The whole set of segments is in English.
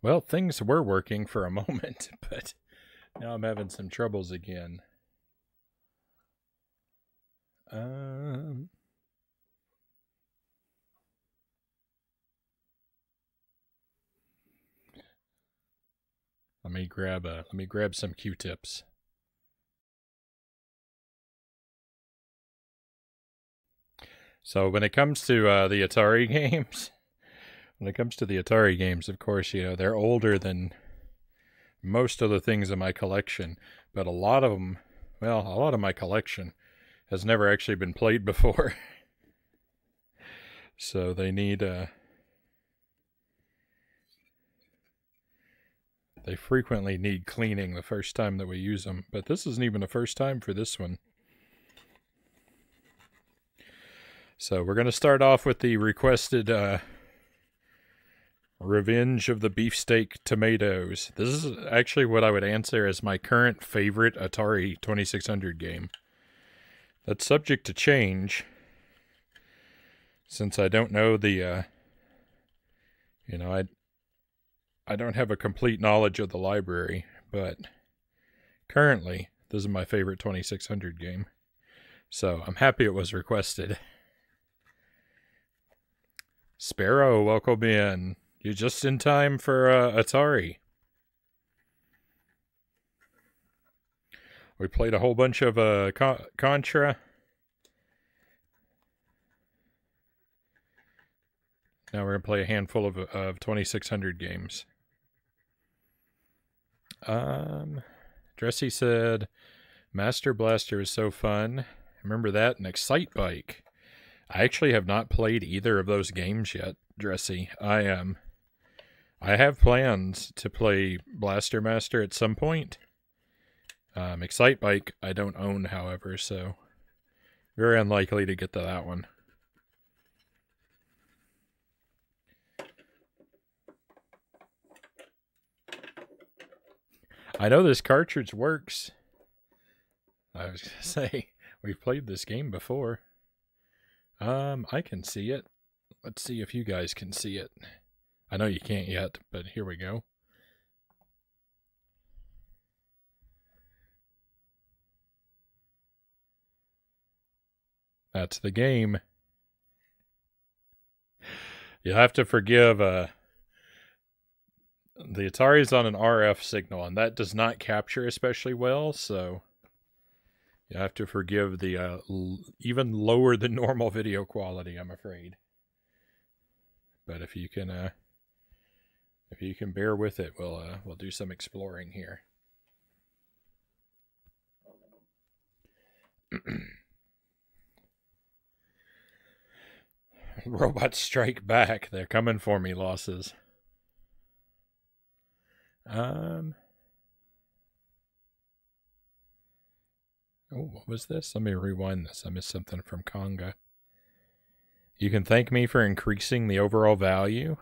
Well, things were working for a moment, but now I'm having some troubles again. Let me grab some Q-tips. So when it comes to the Atari games, of course, they're older than most of the things in my collection, but a lot of my collection has never actually been played before. So they frequently need cleaning the first time that we use them, but this isn't even the first time for this one. So we're going to start off with the requested Revenge of the Beefsteak Tomatoes. This is actually what I would answer as my current favorite Atari 2600 game. That's subject to change, since I don't know the, I don't have a complete knowledge of the library, but currently, this is my favorite 2600 game. So I'm happy it was requested. Sparrow, welcome in. You're just in time for Atari. We played a whole bunch of Contra. Now we're going to play a handful of 2600 games. Dressy said, Master Blaster is so fun. Remember that? And Excite Bike. I actually have not played either of those games yet, Dressy. I have plans to play Blaster Master at some point. Excite Bike I don't own, however, so very unlikely to get to that one. I know this cartridge works. I was going to say, we've played this game before. I can see it. Let's see if you guys can see it. I know you can't yet, but here we go. That's the game. You'll have to forgive, the Atari's on an RF signal, and that does not capture especially well, so you have to forgive the even lower than normal video quality, I'm afraid. But if you can bear with it, we'll do some exploring here. Robots strike back. They're coming for me, losses. Oh, what was this? Let me rewind this. I missed something from Conga. You can thank me for increasing the overall value.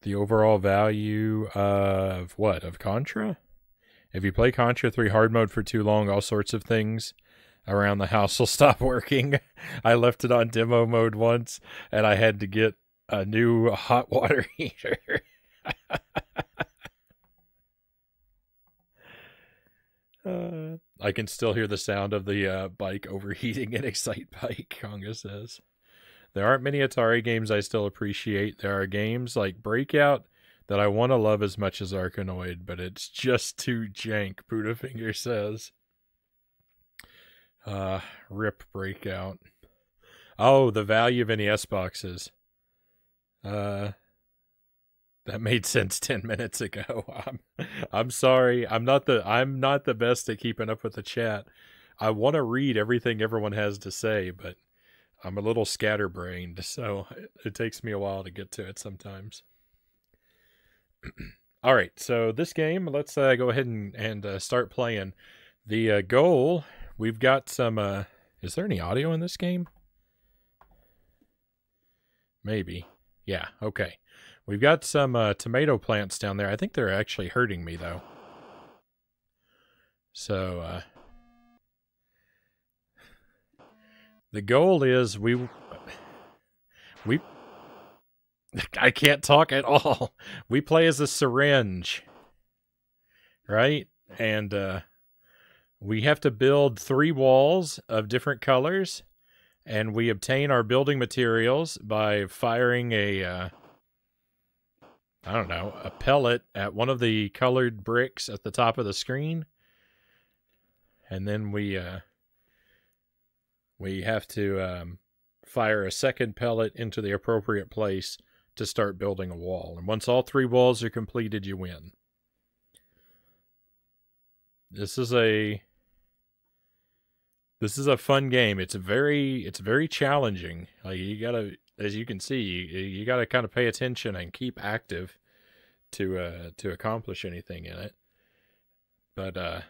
The overall value of what? Of Contra? If you play Contra 3 hard mode for too long, all sorts of things around the house will stop working. I left it on demo mode once, and I had to get a new hot water heater. I can still hear the sound of the bike overheating in Excite Bike, Conga says. There aren't many Atari games I still appreciate. There are games like Breakout that I want to love as much as Arkanoid, but it's just too jank, Buddhafinger says. Rip Breakout. Oh, the value of NES boxes. That made sense 10 minutes ago. I'm sorry. I'm not the best at keeping up with the chat. I want to read everything everyone has to say, but I'm a little scatterbrained, so it takes me a while to get to it sometimes. All right, so this game, let's go ahead and start playing. The goal, we've got some... is there any audio in this game? Maybe. Yeah, okay. We've got some tomato plants down there. I think they're actually hurting me, though. So, the goal is we I can't talk at all. We play as a syringe, right? And we have to build 3 walls of different colors, and we obtain our building materials by firing a I don't know, a pellet at one of the colored bricks at the top of the screen, and then we have to fire a second pellet into the appropriate place to start building a wall. And once all 3 walls are completed, you win. This is a fun game. It's very challenging. Like, you gotta, as you can see, you gotta kind of pay attention and keep active to accomplish anything in it. But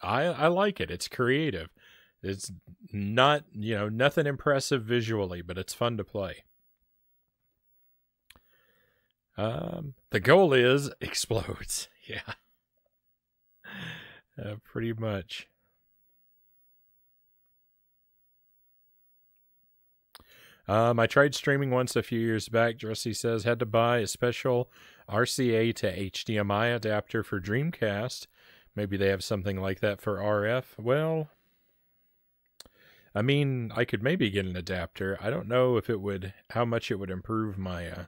I like it. It's creative. It's not, nothing impressive visually, but it's fun to play. The goal is explodes. Yeah. Pretty much. I tried streaming once a few years back. Dressy says had to buy a special RCA to HDMI adapter for Dreamcast. Maybe they have something like that for RF. Well, I mean, I could maybe get an adapter. I don't know if it would, how much it would improve my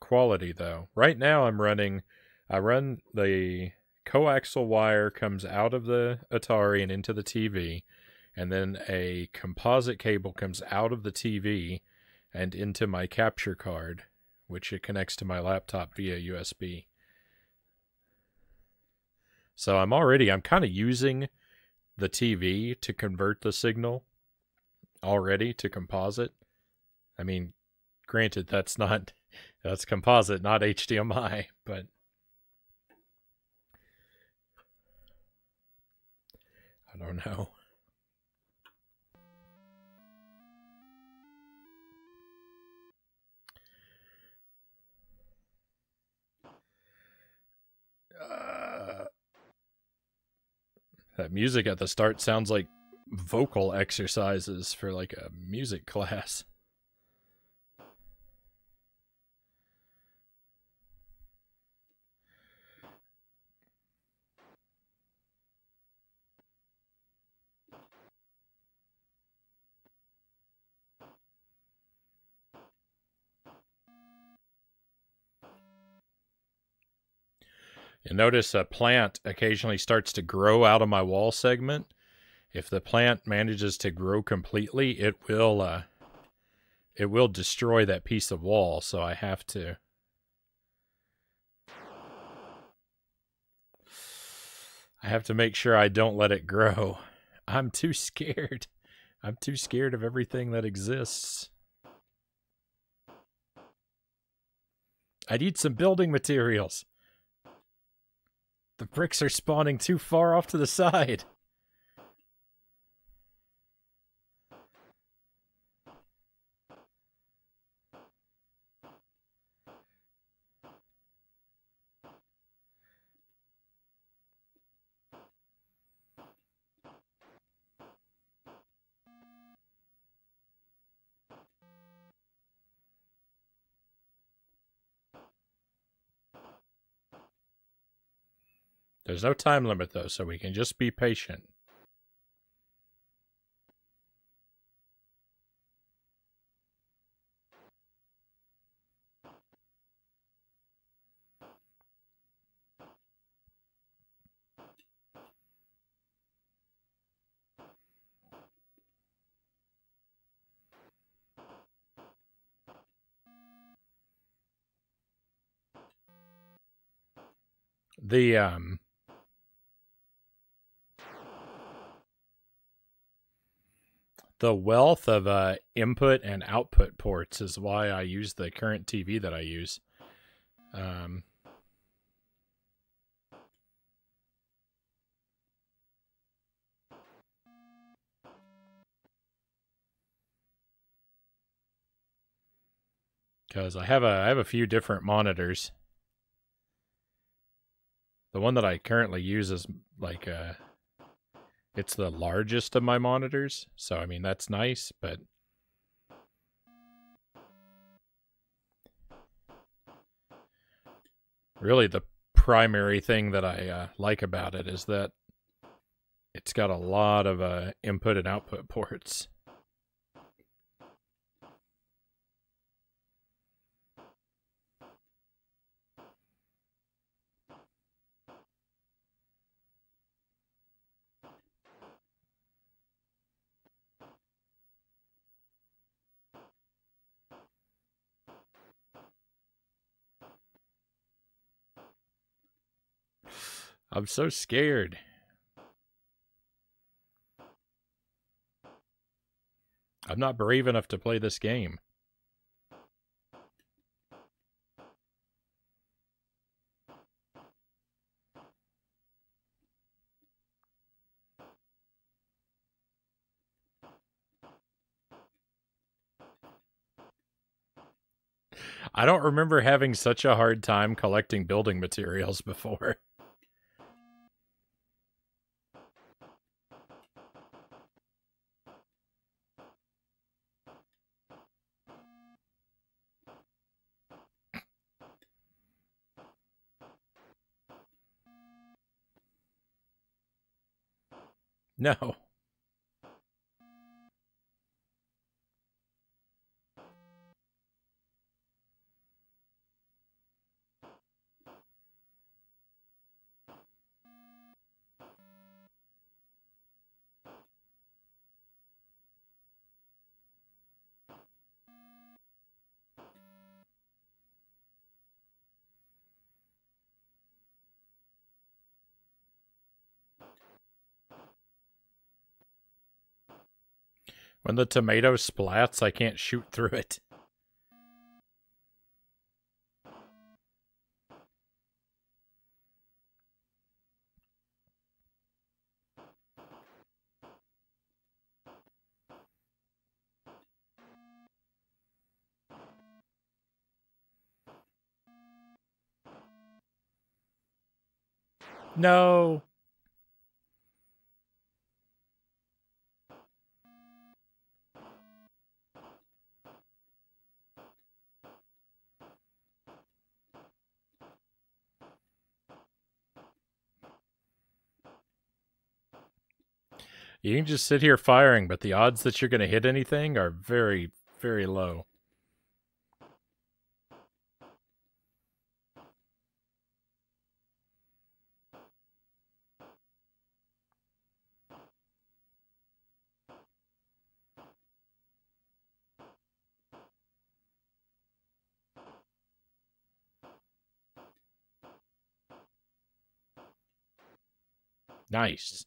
quality though. Right now I run the coaxial wire comes out of the Atari and into the TV, and then a composite cable comes out of the TV and into my capture card, which it connects to my laptop via USB. So I'm kind of using the TV to convert the signal already to composite. I mean, granted, that's composite, not HDMI, but I don't know. That music at the start sounds like vocal exercises for like a music class. You notice a plant occasionally starts to grow out of my wall segment. If the plant manages to grow completely, it will destroy that piece of wall, so I have to make sure I don't let it grow. I'm too scared. I'm too scared of everything that exists. I need some building materials. The bricks are spawning too far off to the side. There's no time limit, though, so we can just be patient. The wealth of input and output ports is why I use the current TV that I use. Because I have a few different monitors. The one that I currently use is like it's the largest of my monitors, so I mean that's nice, but Really, the primary thing that I like about it is that it's got a lot of input and output ports. I'm so scared. I'm not brave enough to play this game. I don't remember having such a hard time collecting building materials before. No. When the tomato splats, I can't shoot through it. No. You can just sit here firing, but the odds that you're going to hit anything are very, very low. Nice.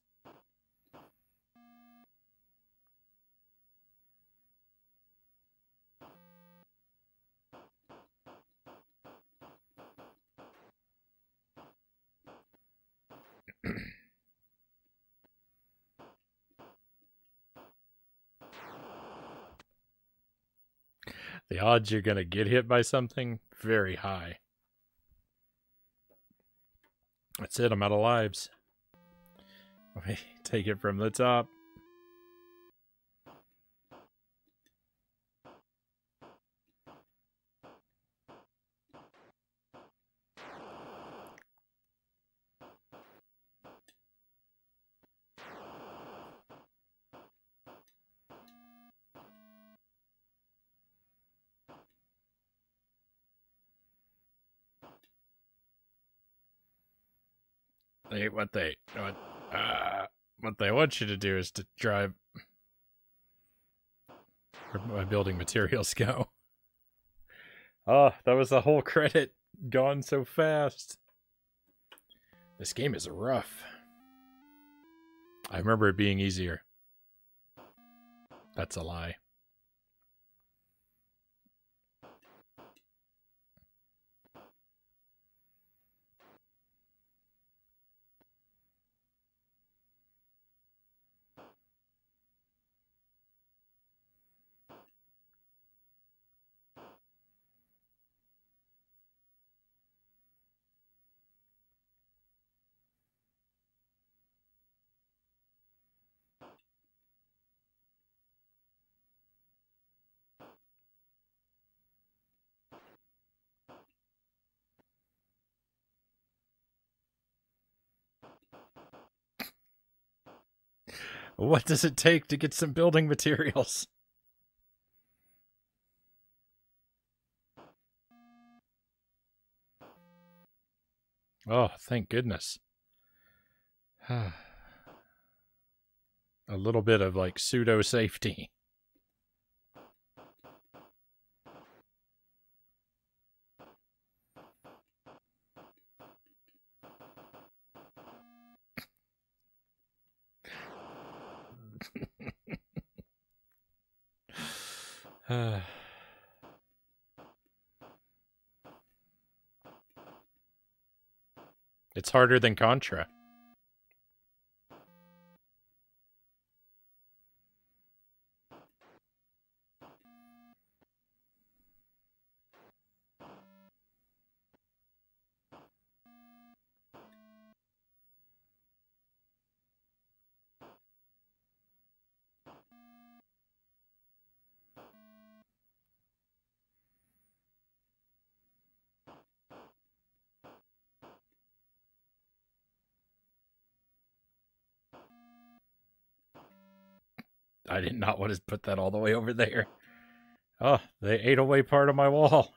The odds you're going to get hit by something, very high. That's it, I'm out of lives. Let me take it from the top. What they want you to do is to drive where my building materials go. Oh, that was the whole credit gone so fast. This game is rough. I remember it being easier. That's a lie. What does it take to get some building materials? Oh, thank goodness. A little bit of like pseudo safety. It's harder than Contra. I did not want to put that all the way over there. Oh, they ate away part of my wall.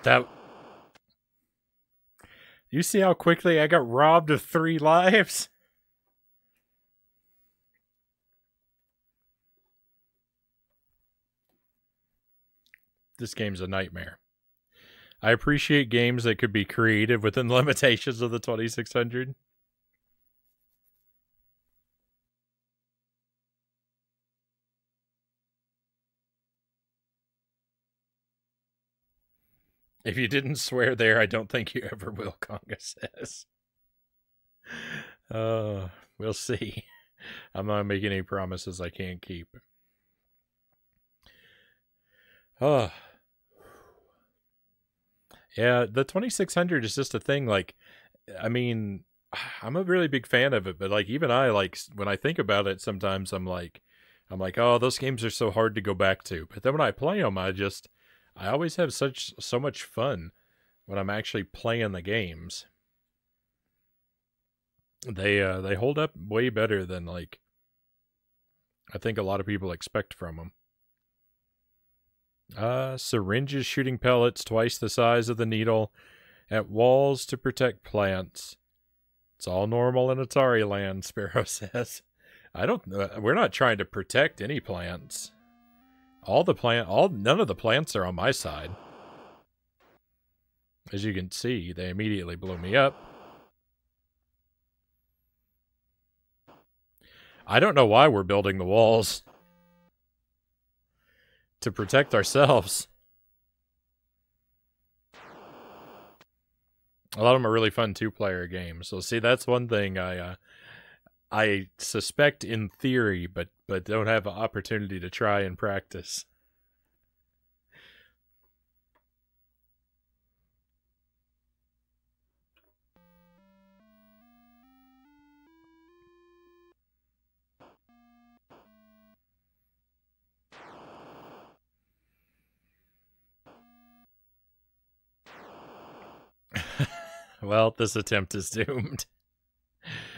That. You see how quickly I got robbed of 3 lives? This game's a nightmare. I appreciate games that could be creative within the limitations of the 2600. If you didn't swear there, I don't think you ever will, Conga says. We'll see. I'm not making any promises I can't keep. Oh. Yeah, the 2600 is just a thing. Like, I mean, I'm a really big fan of it, but like, even I, like, when I think about it, sometimes I'm like, oh, those games are so hard to go back to. But then when I play them, I always have so much fun when I'm actually playing the games. They hold up way better than like I think a lot of people expect from them. Syringes shooting pellets twice the size of the needle at walls to protect plants. It's all normal in Atari land, Sparrow says. We're not trying to protect any plants. None of the plants are on my side. As you can see, they immediately blew me up. I don't know why we're building the walls. To protect ourselves. A lot of them are really fun 2-player games. So see, that's one thing I suspect in theory, but don't have an opportunity to try and practice. Well, this attempt is doomed.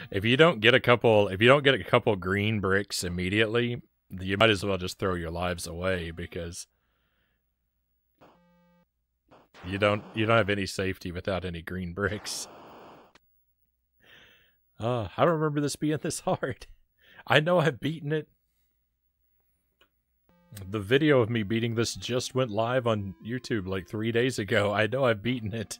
If you don't get a couple green bricks immediately, you might as well just throw your lives away because you don't have any safety without any green bricks. I don't remember this being this hard. I know I've beaten it. The video of me beating this just went live on YouTube like 3 days ago. I know I've beaten it.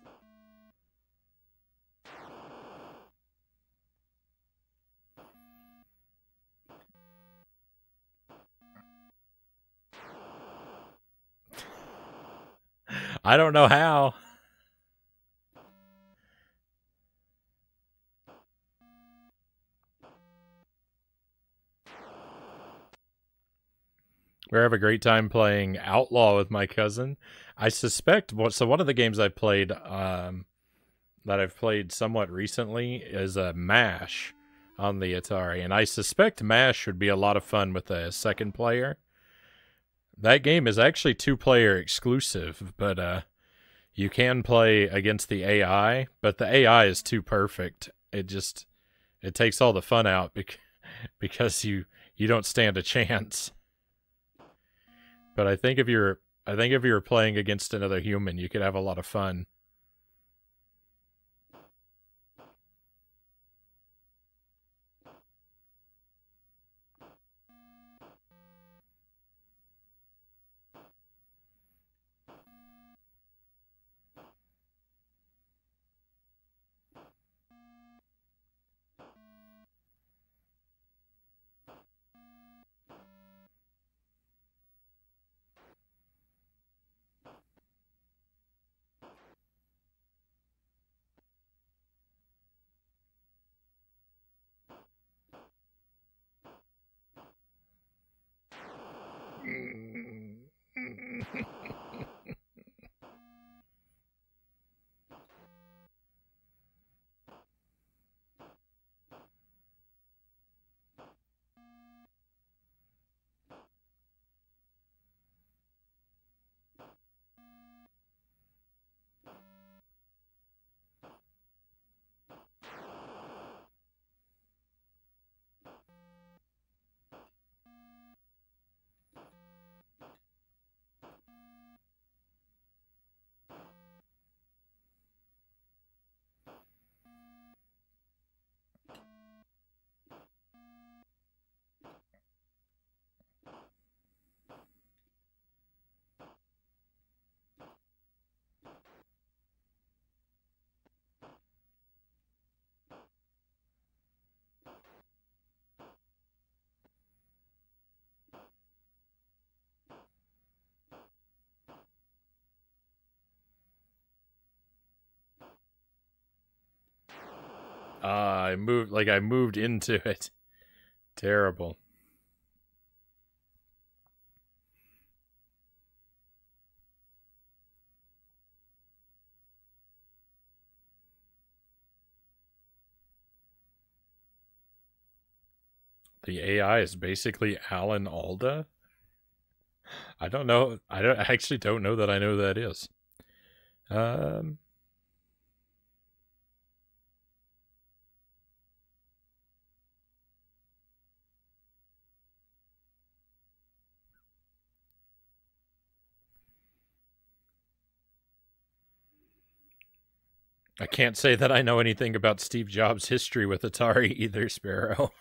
I don't know how. We have a great time playing Outlaw with my cousin. I suspect, so one of the games I played, that I've played somewhat recently is MASH on the Atari, and I suspect MASH would be a lot of fun with a second player. That game is actually 2-player exclusive, but you can play against the AI, but the AI is too perfect. It takes all the fun out because you don't stand a chance. But I think if you're playing against another human, you could have a lot of fun. I moved into it. Terrible. The AI is basically Alan Alda. I don't know. I actually don't know that I know who that is. I can't say that I know anything about Steve Jobs' history with Atari either, Sparrow.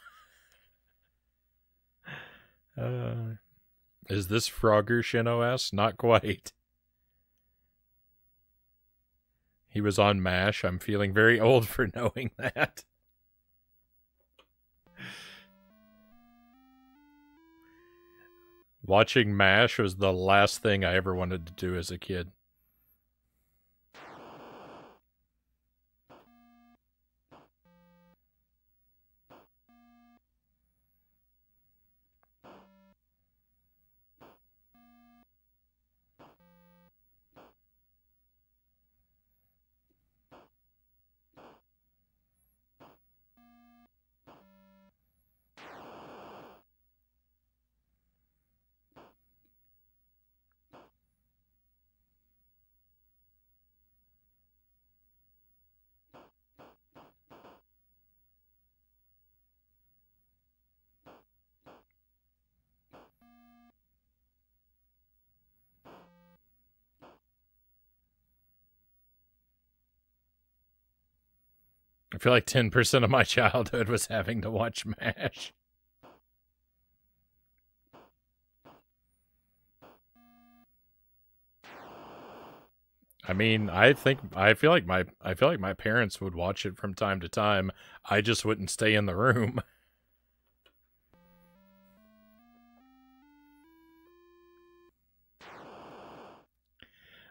Is this Frogger ShinOS? Not quite. He was on MASH. I'm feeling very old for knowing that. Watching MASH was the last thing I ever wanted to do as a kid. I feel like 10% of my childhood was having to watch MASH. I mean, I feel like my parents would watch it from time to time. I just wouldn't stay in the room.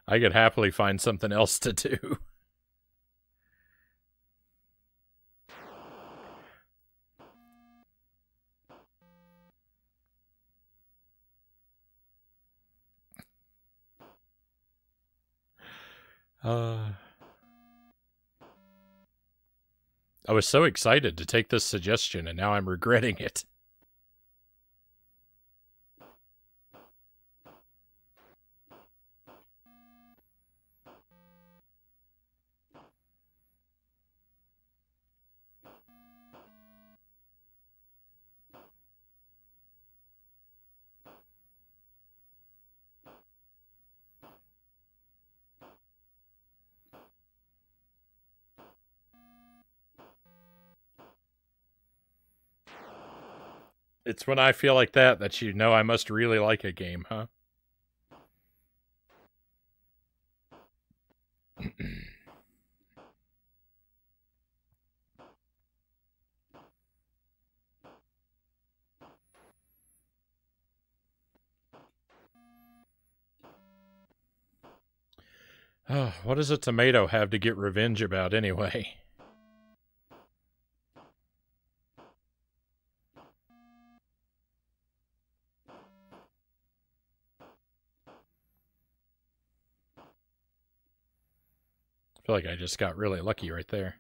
I could happily find something else to do. I was so excited to take this suggestion, and now I'm regretting it. It's when I feel like that you know I must really like a game, huh? What does a tomato have to get revenge about anyway? I feel like I just got really lucky right there.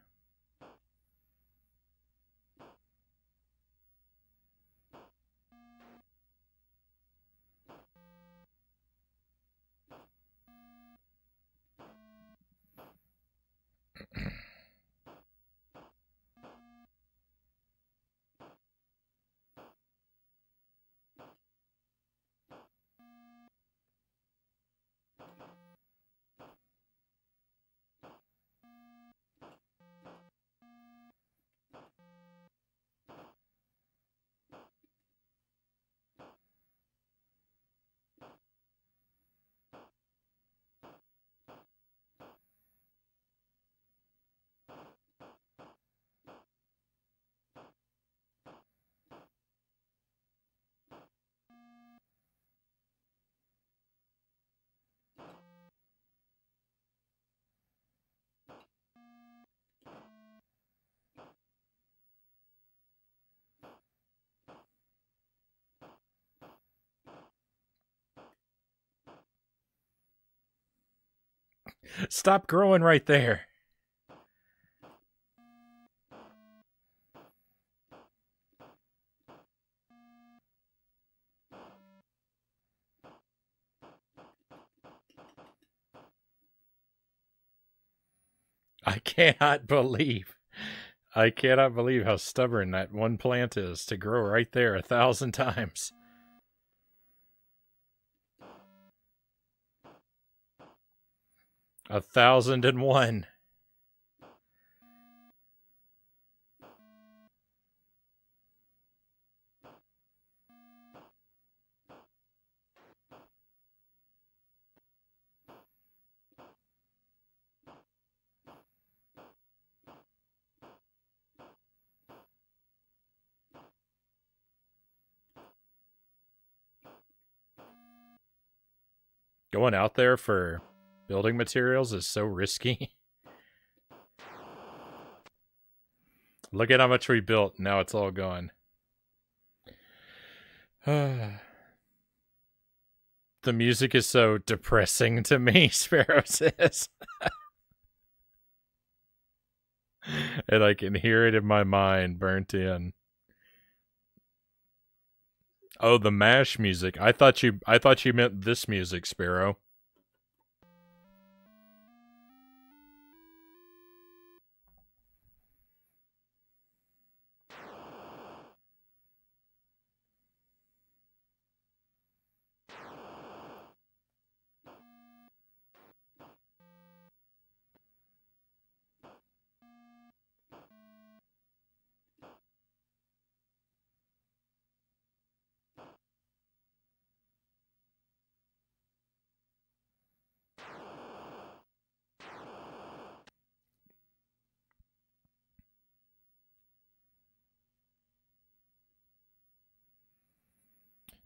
Stop growing right there. I cannot believe how stubborn that one plant is to grow right there 1,000 times. A 1,001. Going out there for building materials is so risky. Look at how much we built. Now it's all gone. The music is so depressing to me, Sparrow says. And I can hear it in my mind, burnt in. Oh, the MASH music. I thought you meant this music, Sparrow.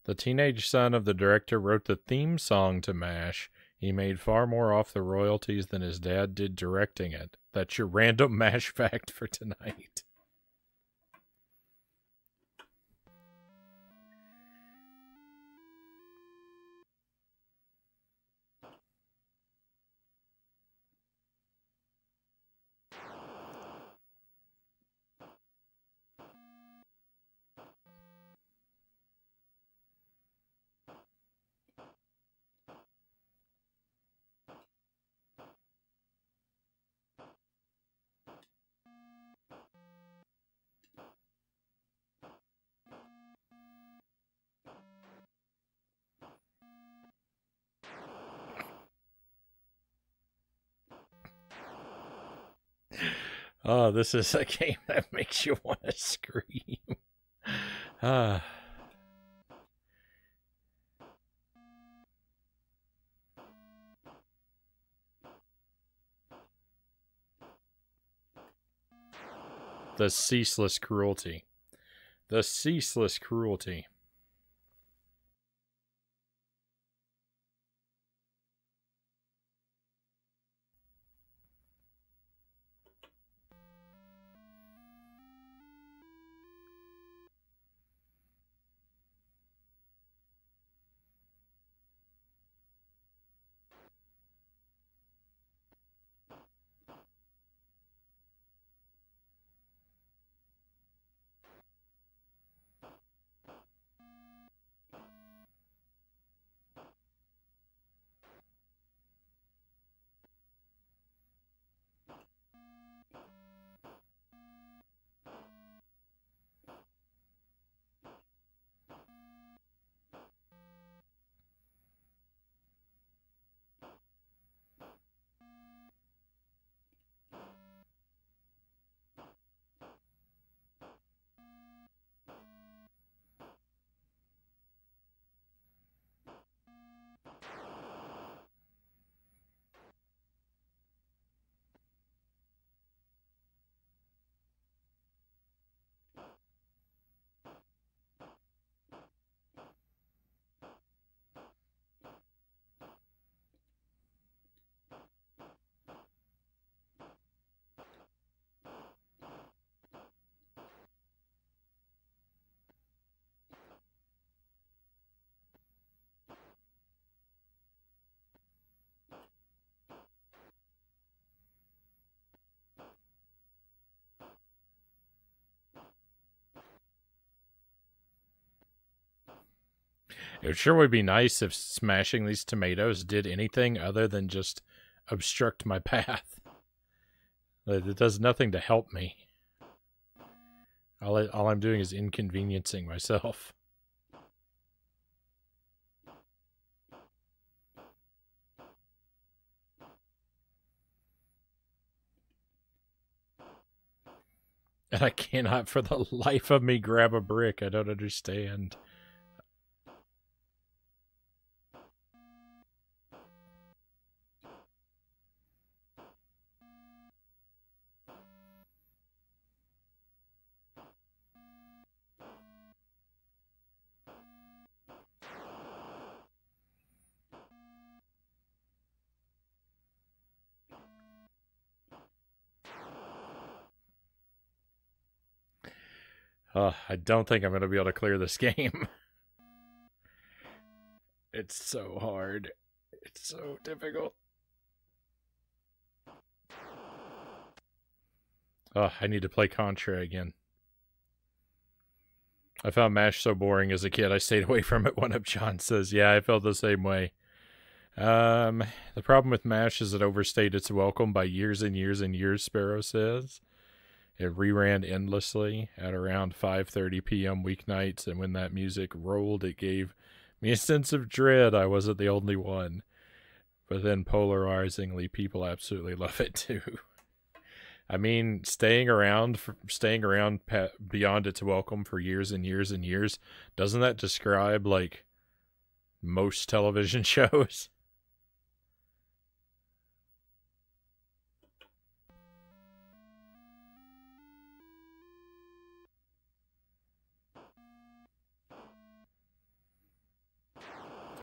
The teenage son of the director wrote the theme song to MASH. He made far more off the royalties than his dad did directing it. That's your random MASH fact for tonight. Oh, this is a game that makes you want to scream. Ah. The ceaseless cruelty. The ceaseless cruelty. It sure would be nice if smashing these tomatoes did anything other than just obstruct my path. It does nothing to help me. All I'm doing is inconveniencing myself. And I cannot for the life of me grab a brick. I don't understand. I don't think I'm going to be able to clear this game. It's so hard. It's so difficult. I need to play Contra again. I found MASH so boring as a kid, I stayed away from it. One of John says, yeah, I felt the same way. The problem with MASH is it overstayed its welcome by years and years and years, Sparrow says. It reran endlessly at around 5:30 p.m. weeknights, and when that music rolled, it gave me a sense of dread. I wasn't the only one. But then polarizingly, people absolutely love it too. I mean, staying around beyond its welcome for years and years and years, doesn't that describe, like, most television shows?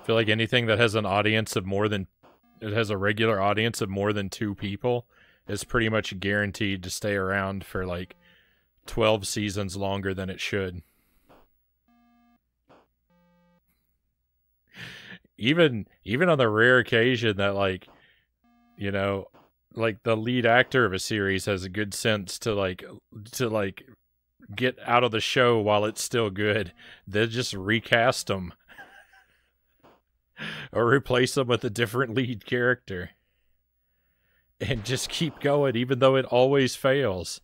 feel like anything that has an audience of more than it has a regular audience of more than 2 people is pretty much guaranteed to stay around for like 12 seasons longer than it should. Even on the rare occasion that, like, you know, like the lead actor of a series has a good sense to get out of the show while it's still good, they just recast them or replace them with a different lead character and just keep going even though it always fails.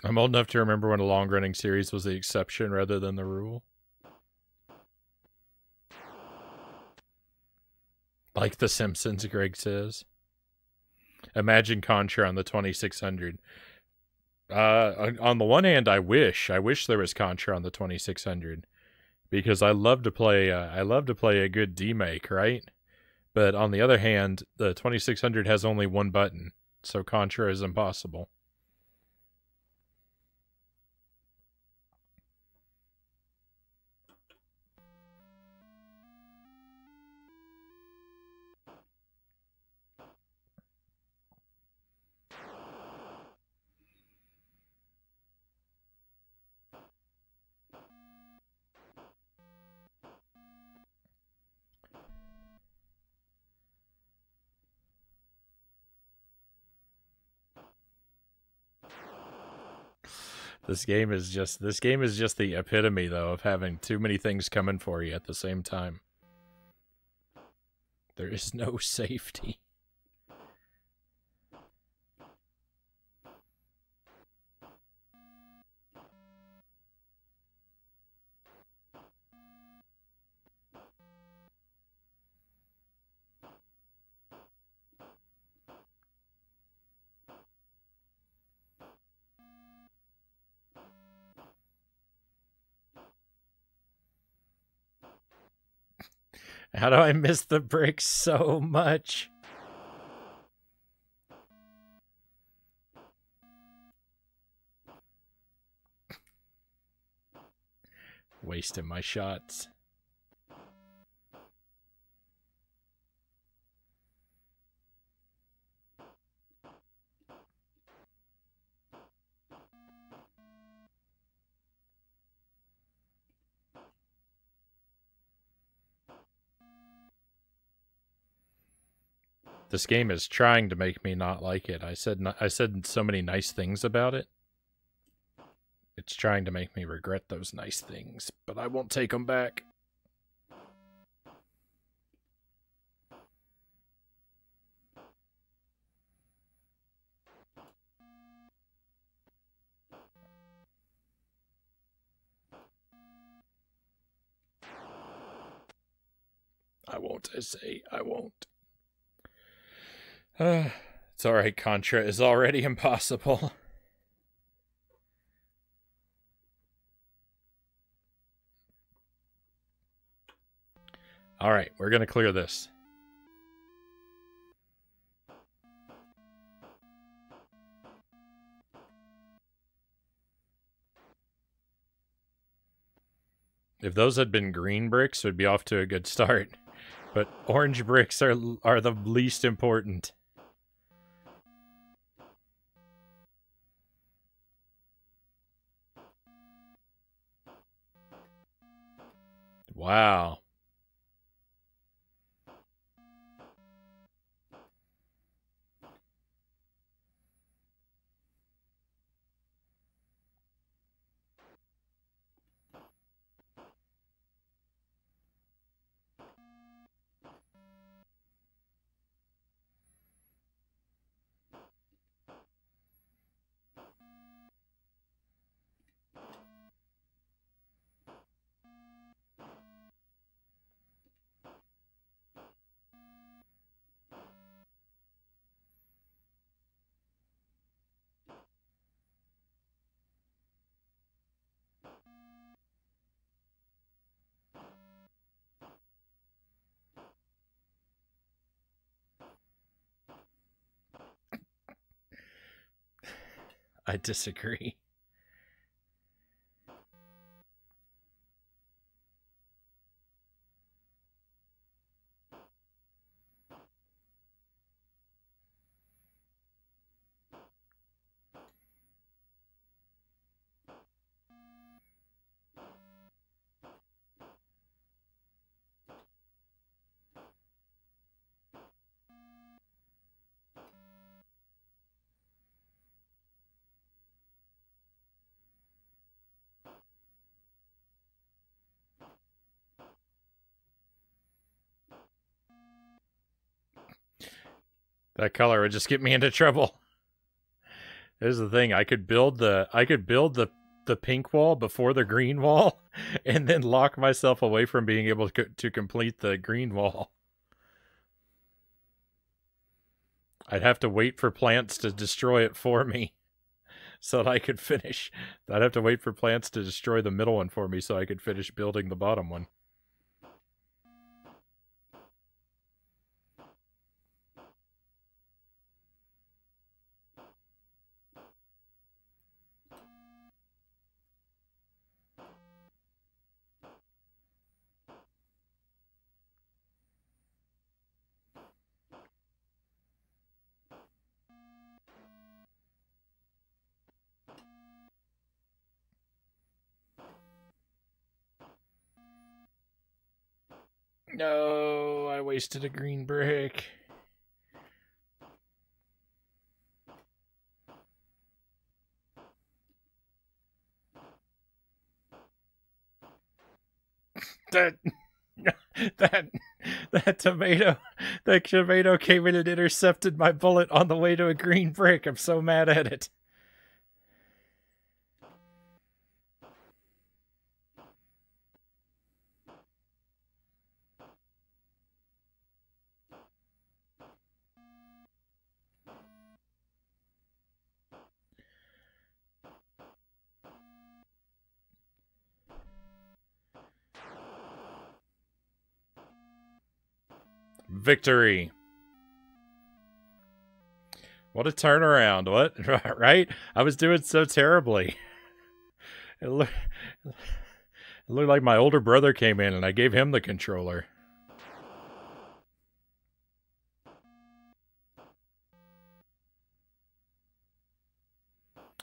I'm old enough to remember when a long-running series was the exception rather than the rule. Like The Simpsons, Greg says. Imagine Contra on the 2600. On the one hand, I wish there was Contra on the 2600 because I love to play a good demake, right? But on the other hand, the 2600 has only one button, so Contra is impossible. This game is just the epitome, though, of having too many things coming for you at the same time. There is no safety. How do I miss the bricks so much? Wasting my shots. This game is trying to make me not like it. I said so many nice things about it. It's trying to make me regret those nice things, but I won't take them back. I won't, I say. I won't. It's alright, Contra is already impossible. Alright, we're gonna clear this. If those had been green bricks, we'd be off to a good start. But orange bricks are the least important. Wow. I disagree. That color would just get me into trouble. Here's the thing: I could build the pink wall before the green wall, and then lock myself away from being able to complete the green wall. I'd have to wait for plants to destroy it for me, so that I could finish. I'd have to wait for plants to destroy the middle one for me, so I could finish building the bottom one. No, I wasted a green brick. That tomato came in and intercepted my bullet on the way to a green brick. I'm so mad at it. Victory. What a turnaround. What? Right? I was doing so terribly. It looked like my older brother came in and I gave him the controller.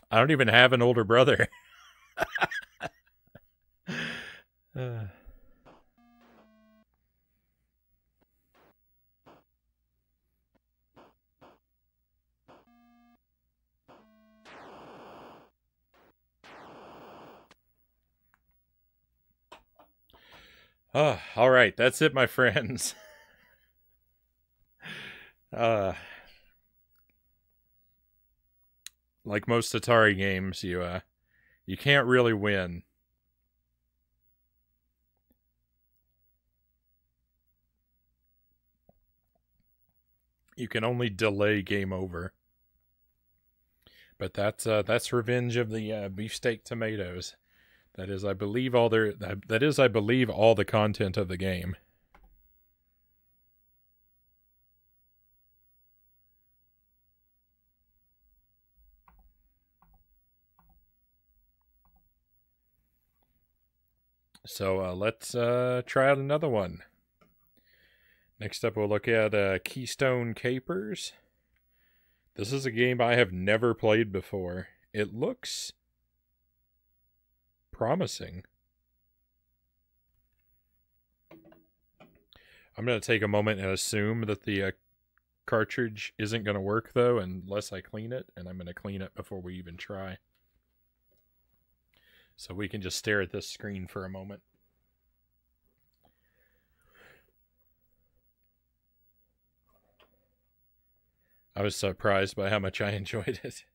I don't even have an older brother. Oh, all right, that's it, my friends. Like most Atari games, you can't really win. You can only delay game over. But that's Revenge of the Beefsteak Tomatoes. That is, I believe, all the content of the game. So let's try out another one. Next up, we'll look at Keystone Kapers. This is a game I have never played before. It looks promising. I'm going to take a moment and assume that the cartridge isn't going to work, though, unless I clean it, and I'm going to clean it before we even try. So we can just stare at this screen for a moment. I was surprised by how much I enjoyed it.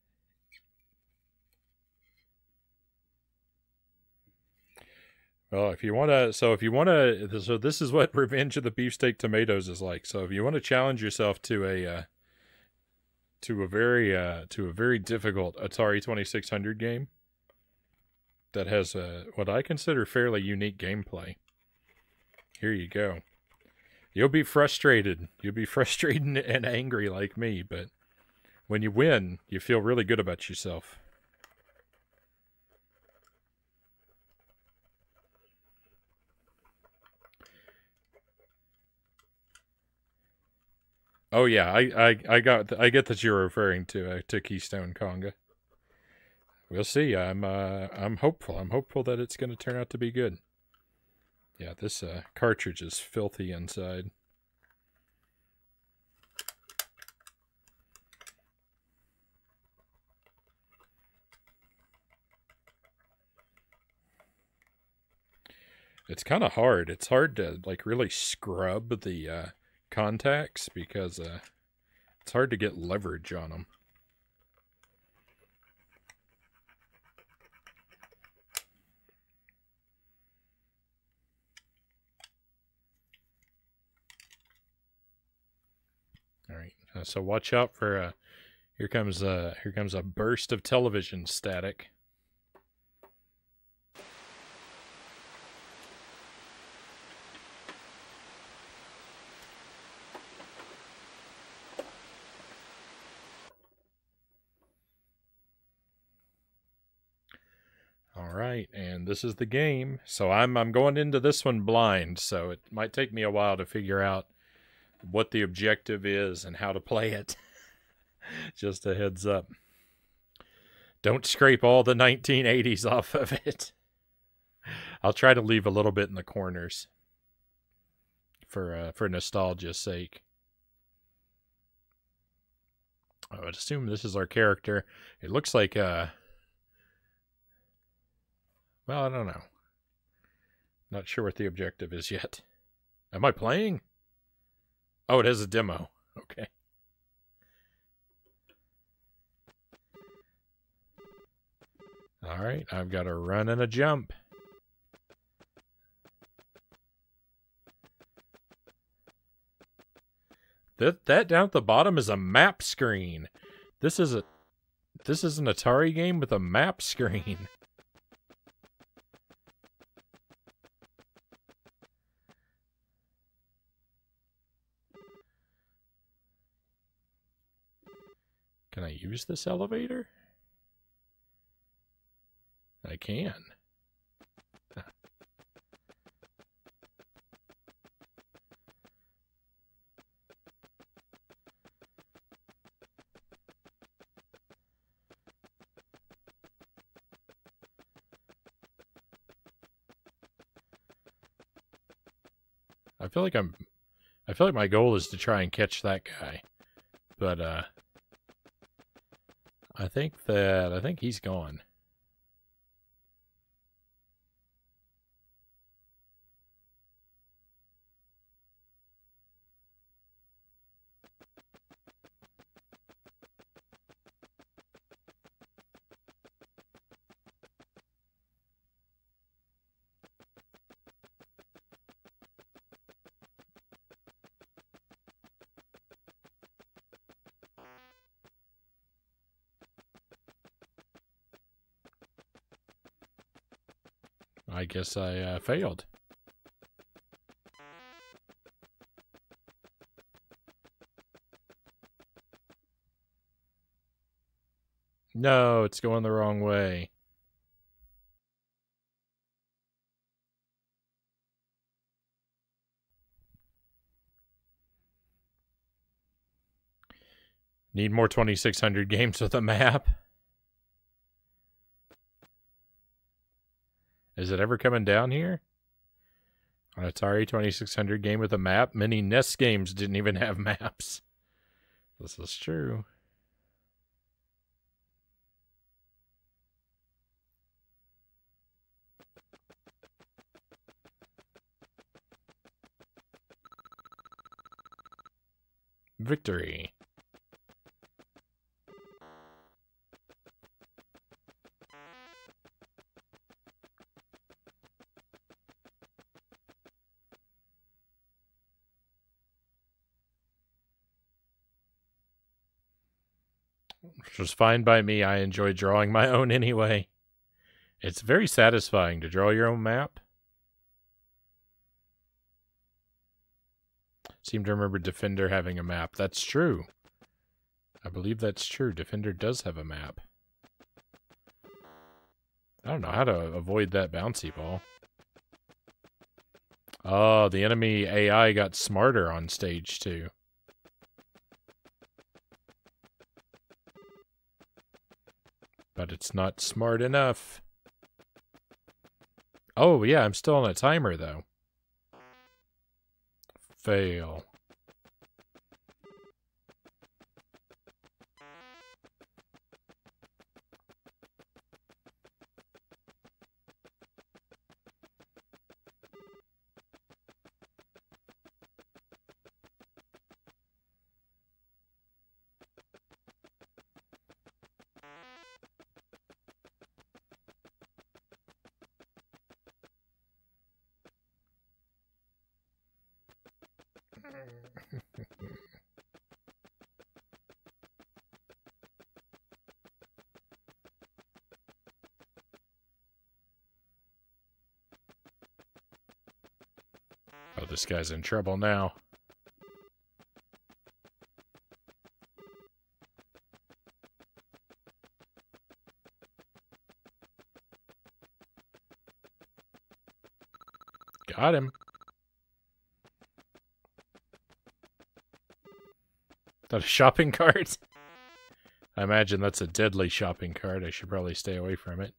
Well, if you want to, so this is what Revenge of the Beefsteak Tomatoes is like. So if you want to challenge yourself to a very difficult Atari 2600 game that has what I consider fairly unique gameplay, here you go. You'll be frustrated. You'll be frustrated and angry like me, but when you win, you feel really good about yourself. Oh yeah, I get that you're referring to Keystone Conga. We'll see. I'm hopeful. I'm hopeful that it's going to turn out to be good. Yeah, this cartridge is filthy inside. It's kind of hard. It's hard to like really scrub the contacts because it's hard to get leverage on them. All right, so watch out for here comes a burst of television static. All right, and this is the game. So I'm going into this one blind, so it might take me a while to figure out what the objective is and how to play it. Just a heads up. Don't scrape all the 1980s off of it. I'll try to leave a little bit in the corners for nostalgia's sake. I would assume this is our character. It looks like well, I don't know. Not sure what the objective is yet. Am I playing? Oh, it has a demo. Okay. All right, I've got a run and a jump. That down at the bottom is a map screen. This is an Atari game with a map screen. Can I use this elevator? I can. I feel like my goal is to try and catch that guy. But I think he's gone. I guess I failed. No, it's going the wrong way. Need more 2600 games with a map? Is it ever coming down here? An Atari 2600 game with a map? Many NES games didn't even have maps. This is true. Victory. Which was fine by me. I enjoy drawing my own anyway. It's very satisfying to draw your own map. Seem to remember Defender having a map. That's true. I believe that's true. Defender does have a map. I don't know how to avoid that bouncy ball. Oh, the enemy AI got smarter on stage 2. But it's not smart enough. Oh, yeah, I'm still on a timer, though. Fail. Oh, this guy's in trouble now. Got him. Is that a shopping cart? I imagine that's a deadly shopping cart. I should probably stay away from it.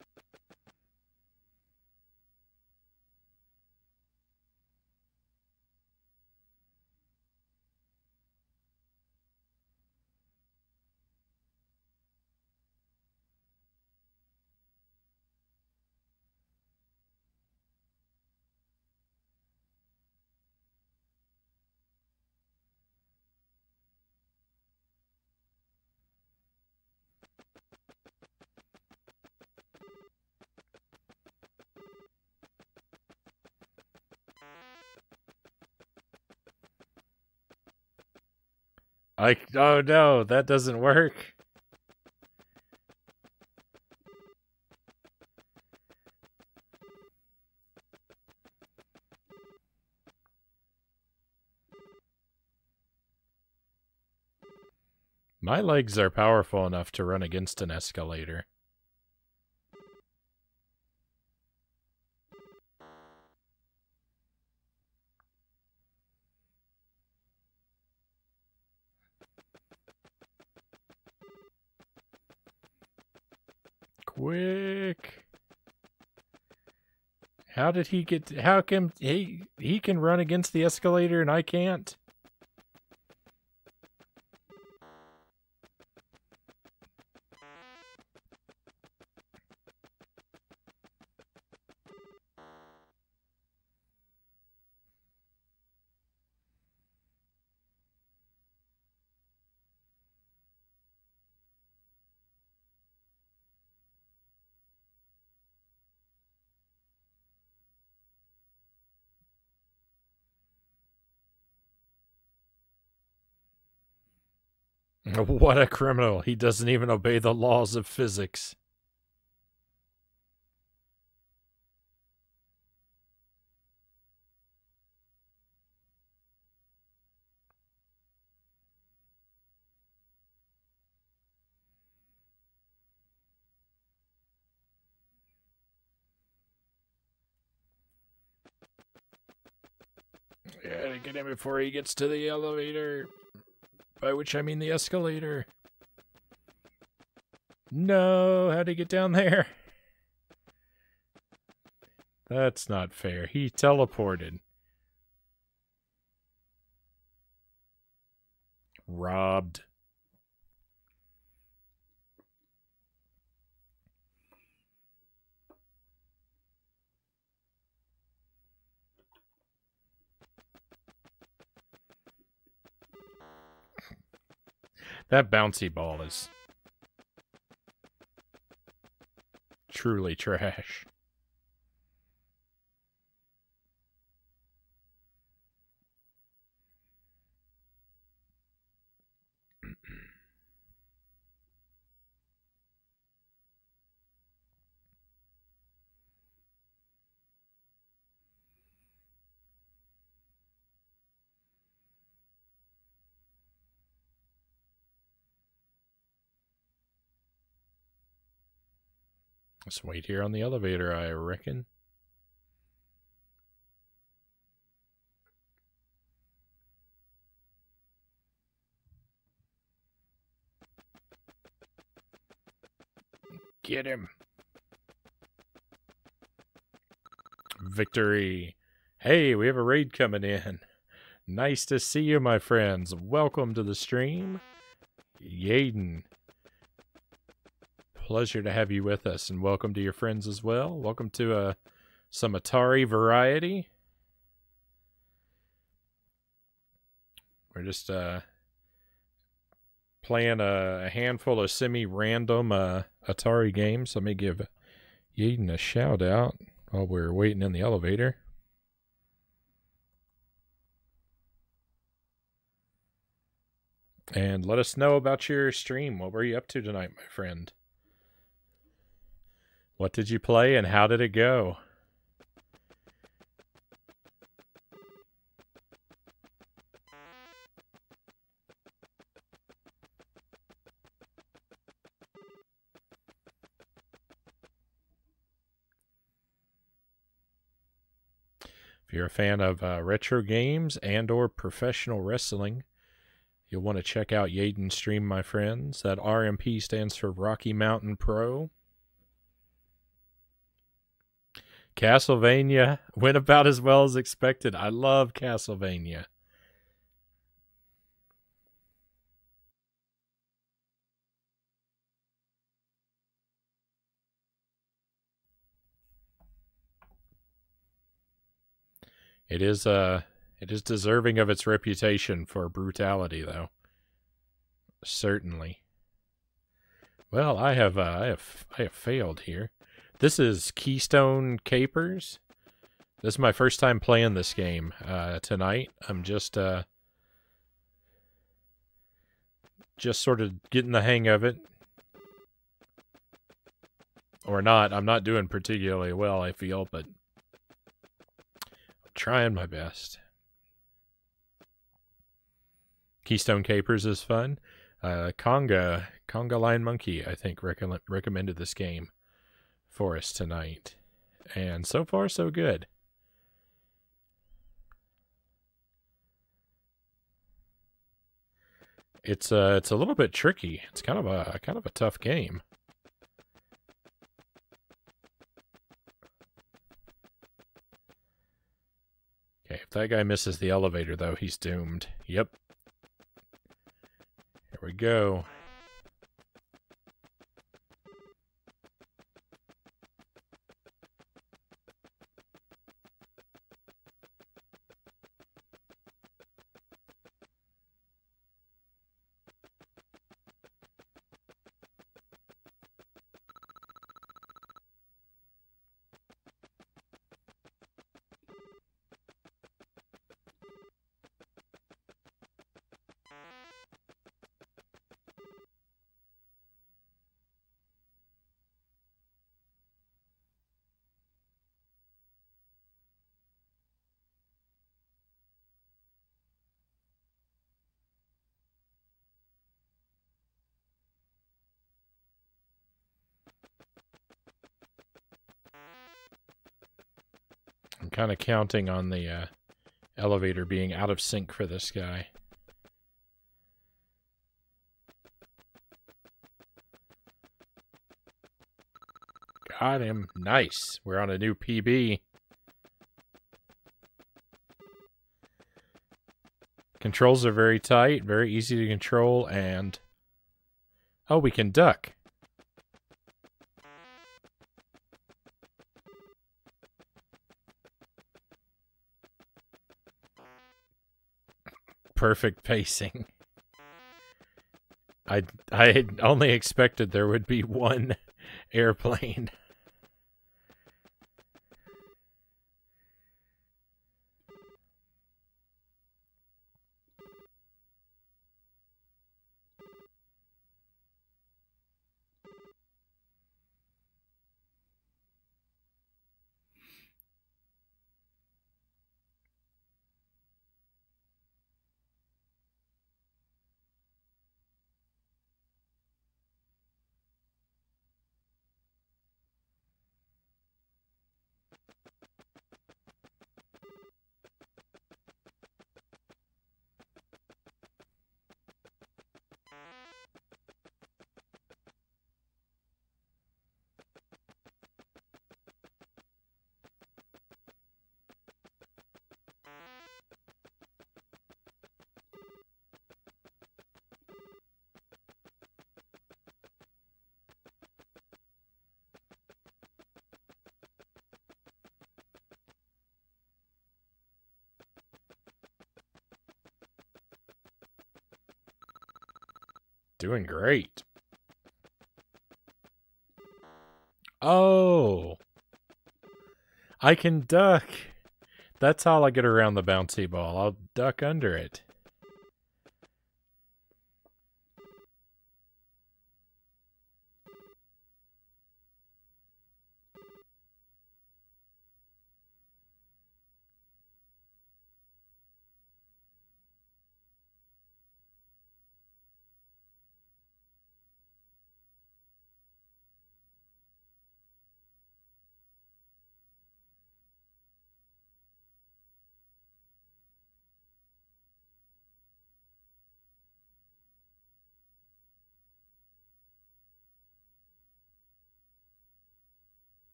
Oh no, that doesn't work. My legs are powerful enough to run against an escalator. Quick. How did he get... How come he can run against the escalator and I can't? What a criminal. He doesn't even obey the laws of physics. Yeah, to get him before he gets to the elevator. By which I mean the escalator. No, how'd he get down there? That's not fair. He teleported. Robbed. That bouncy ball is truly trash. Let's wait here on the elevator, I reckon. Get him. Victory. Hey, we have a raid coming in. Nice to see you, my friends. Welcome to the stream. Yaden. Pleasure to have you with us, and welcome to your friends as well. Welcome to some Atari variety. We're just playing a handful of semi-random Atari games. Let me give Yaden a shout out while we're waiting in the elevator. And let us know about your stream. What were you up to tonight, my friend? What did you play and how did it go? If you're a fan of retro games and or professional wrestling, you'll want to check out Yaden's stream, my friends. That RMP stands for Rocky Mountain Pro. Castlevania went about as well as expected. I love Castlevania. It is deserving of its reputation for brutality, though. Certainly. Well, I have failed here. This is Keystone Kapers. This is my first time playing this game tonight. I'm just sort of getting the hang of it. Or not. I'm not doing particularly well, I feel, but I'm trying my best. Keystone Kapers is fun. Conga Line Monkey, I think, recommended this game for us tonight. And so far, so good. It's a little bit tricky. It's kind of a tough game. Okay, if that guy misses the elevator, though, he's doomed. Yep. Here we go. I'm kind of counting on the elevator being out of sync for this guy. Got him. Nice. We're on a new PB. Controls are very tight, very easy to control, and... oh, we can duck. Perfect pacing. I had only expected there would be one airplane. Doing great. Oh, I can duck. That's how I get around the bouncy ball. I'll duck under it.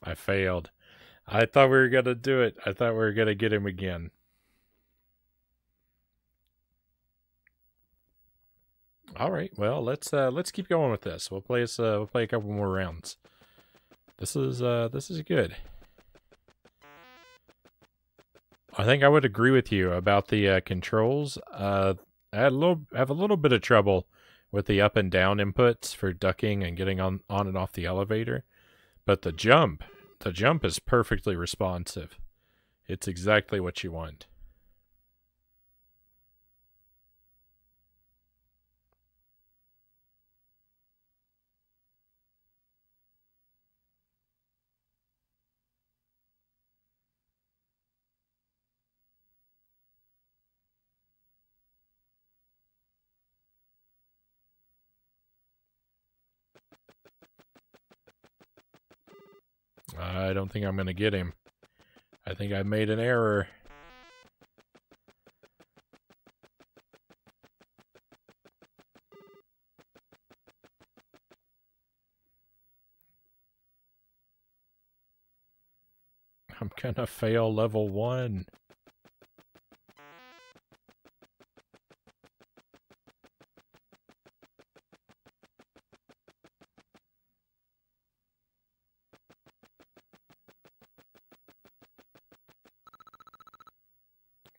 I failed. I thought we were going to do it. I thought we were going to get him again. All right. Well, let's keep going with this. We'll play a couple more rounds. This is good. I think I would agree with you about the controls. I have a little bit of trouble with the up and down inputs for ducking and getting on and off the elevator, but the jump is perfectly responsive. It's exactly what you want. I don't think I'm going to get him. I think I made an error. I'm going to fail level 1.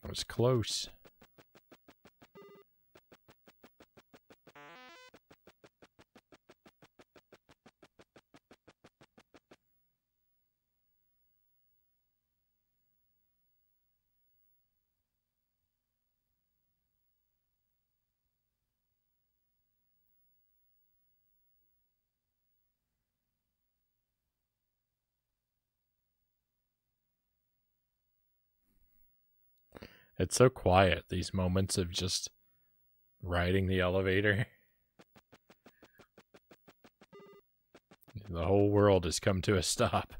It was close. It's so quiet, these moments of just riding the elevator. The whole world has come to a stop.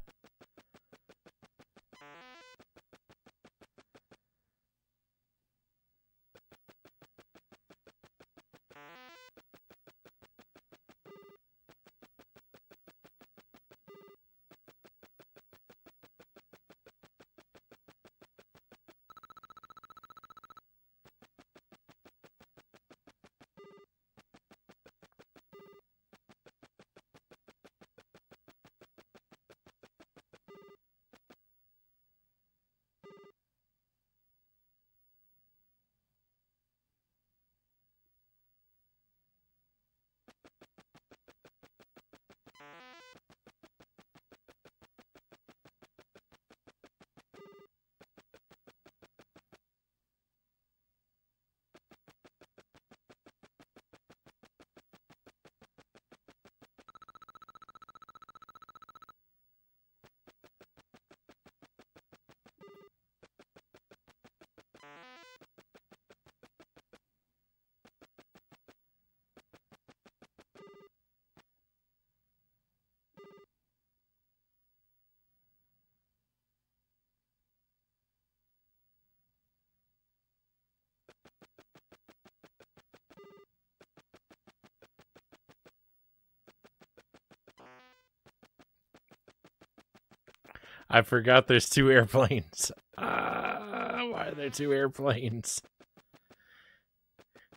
I forgot there's 2 airplanes. Why They're two airplanes.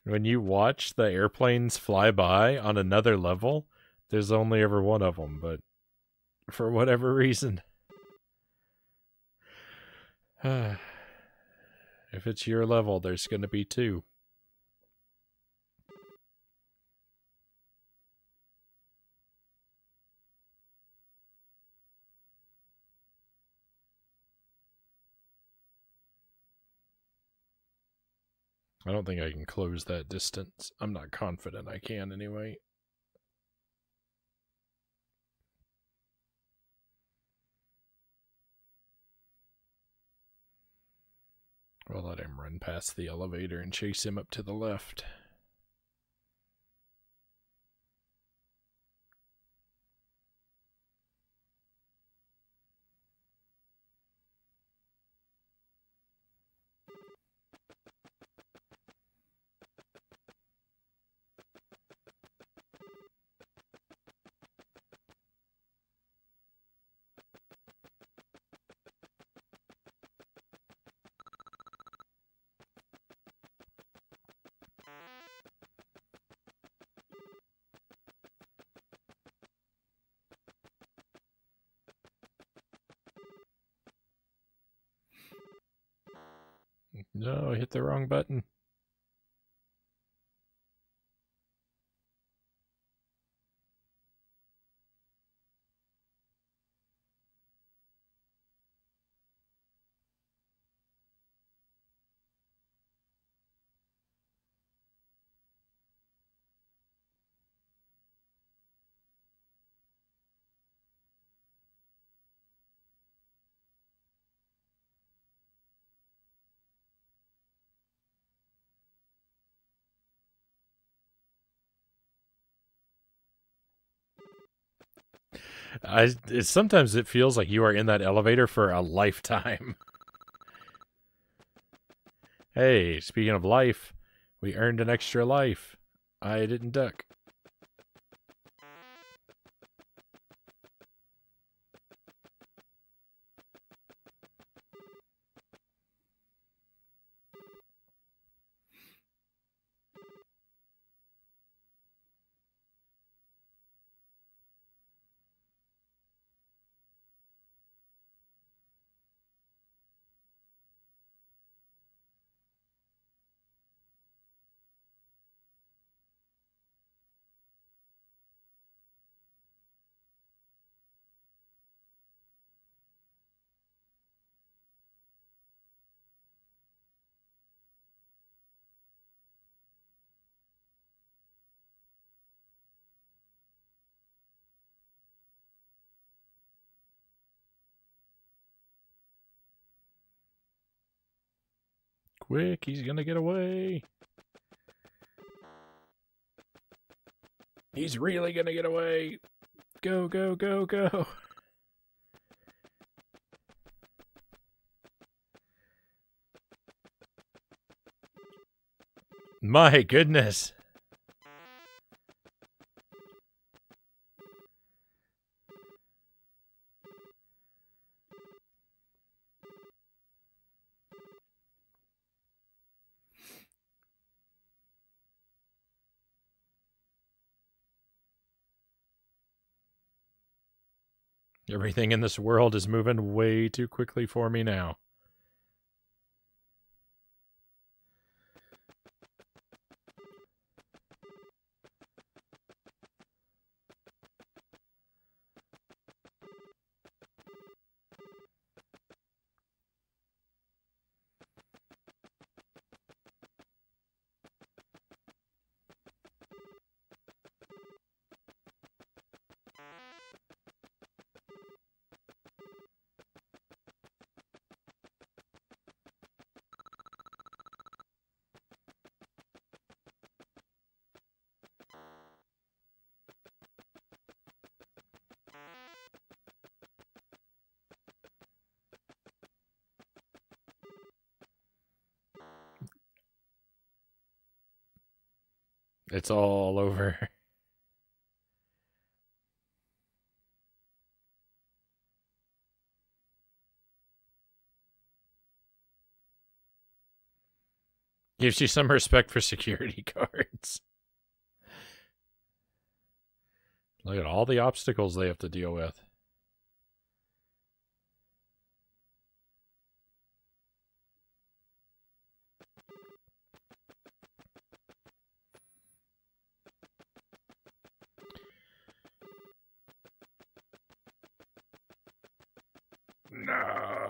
When you watch the airplanes fly by on another level, there's only ever one of them, but for whatever reason. If it's your level, there's going to be two. I don't think I can close that distance. I'm not confident I can anyway. We'll let him run past the elevator and chase him up to the left. No, I hit the wrong button. Sometimes it feels like you are in that elevator for a lifetime. Hey, speaking of life, we earned an extra life. I didn't duck. Quick, he's gonna get away. He's really gonna get away. Go, go, go, go. My goodness. Everything in this world is moving way too quickly for me now. It's all over. Gives you some respect for security guards. Look at all the obstacles they have to deal with. No.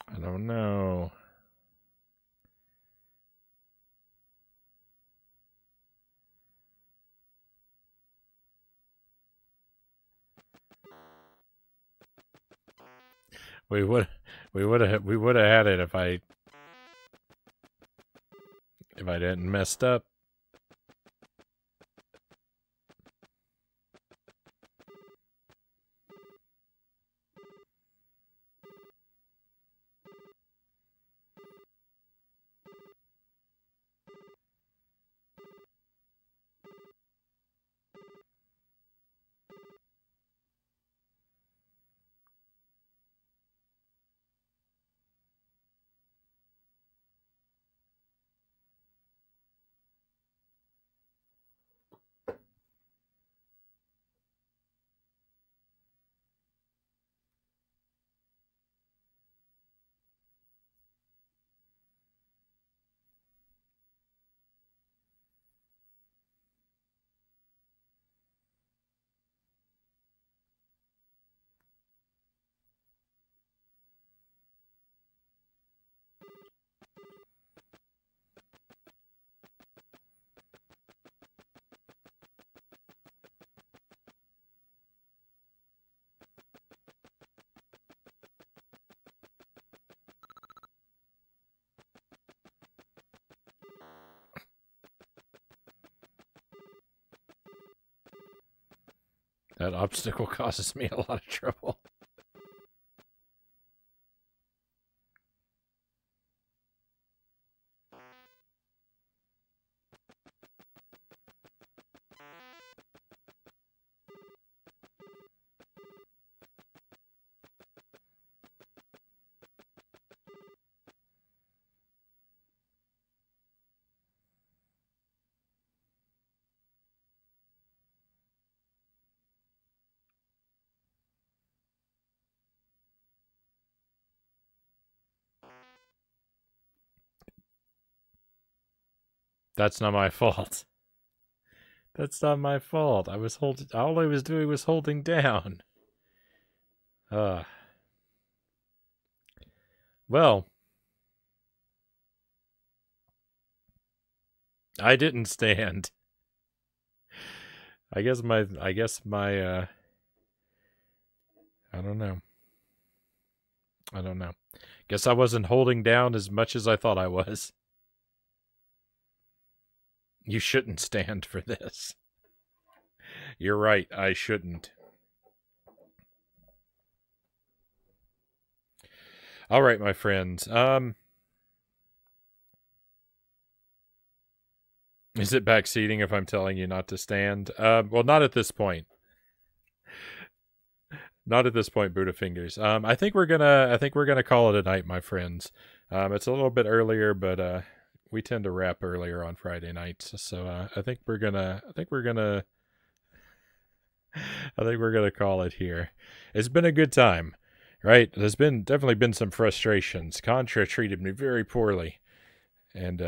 I don't know. We would have had it if I didn't messed up. That obstacle causes me a lot of trouble. That's not my fault. That's not my fault. I was holding. All I was doing was holding down. Ugh. Well, I didn't stand. I guess my I don't know. I don't know. Guess I wasn't holding down as much as I thought I was. You shouldn't stand for this. You're right, I shouldn't. All right, my friends. Is it backseating if I'm telling you not to stand? Well, not at this point. Not at this point, Buddha fingers. I think we're gonna call it a night, my friends. It's a little bit earlier, but we tend to wrap earlier on Friday nights, so I think we're gonna call it here. It's been a good time, right? There's been definitely been some frustrations. Contra treated me very poorly, and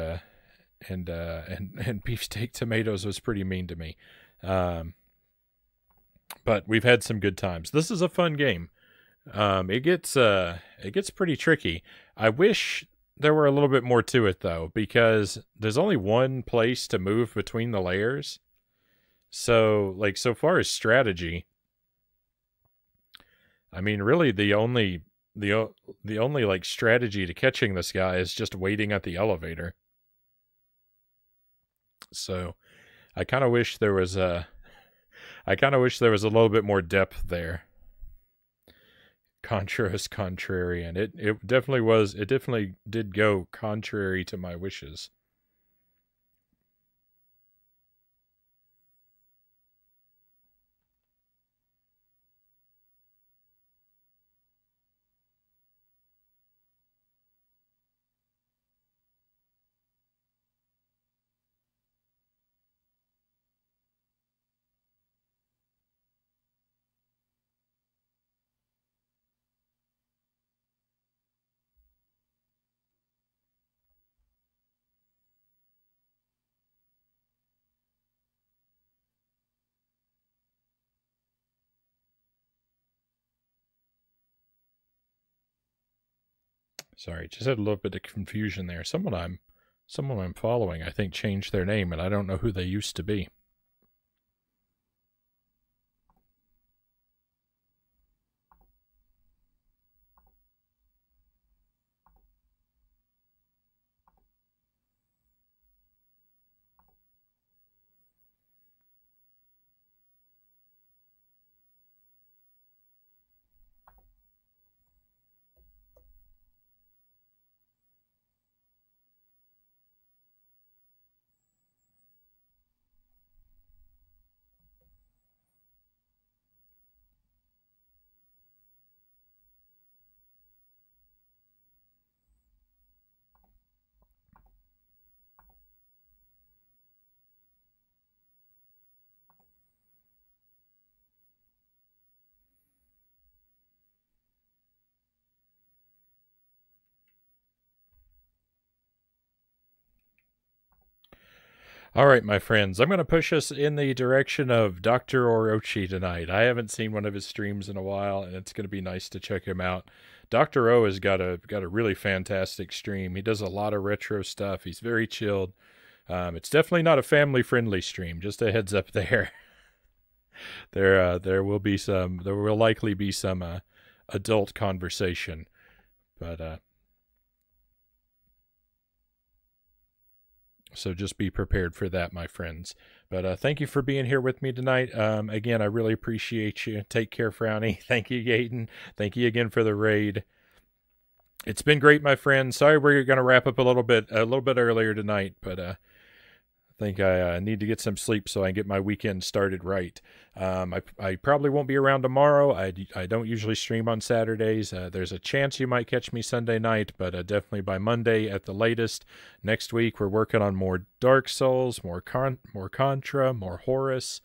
and beefsteak tomatoes was pretty mean to me. Um, but we've had some good times. This is a fun game. It gets pretty tricky. I wish there were a little bit more to it though, because there's only one place to move between the layers. So, like, so far as strategy, I mean, really the only like strategy to catching this guy is just waiting at the elevator. So, I kind of wish there was a I kind of wish there was a little bit more depth there. Contra is contrarian. It definitely was. It definitely did go contrary to my wishes. Sorry, just had a little bit of confusion there. Someone I'm following, I think, changed their name, and I don't know who they used to be. All right, my friends, I'm going to push us in the direction of Dr. Orochi tonight. I haven't seen one of his streams in a while, and it's going to be nice to check him out. Dr. O has got a really fantastic stream. He does a lot of retro stuff. He's very chilled. It's definitely not a family friendly stream. Just a heads up there. There will likely be some adult conversation, but so just be prepared for that, my friends. But thank you for being here with me tonight. Again, I really appreciate you. Take care, Frownie. Thank you, Gaten. Thank you again for the raid. It's been great, my friends. Sorry we're going to wrap up a little bit earlier tonight, but think I need to get some sleep so I can get my weekend started right. I probably won't be around tomorrow. I don't usually stream on Saturdays. There's a chance you might catch me Sunday night, but definitely by Monday at the latest. Next week we're working on more Dark Souls, more Contra, more Horus.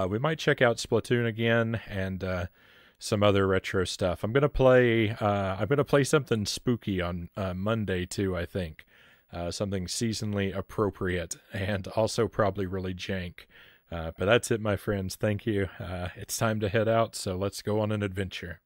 We might check out Splatoon again and some other retro stuff. I'm gonna play. I'm gonna play something spooky on Monday too. I think. Something seasonally appropriate and also probably really jank. But that's it, my friends. Thank you. It's time to head out, so let's go on an adventure.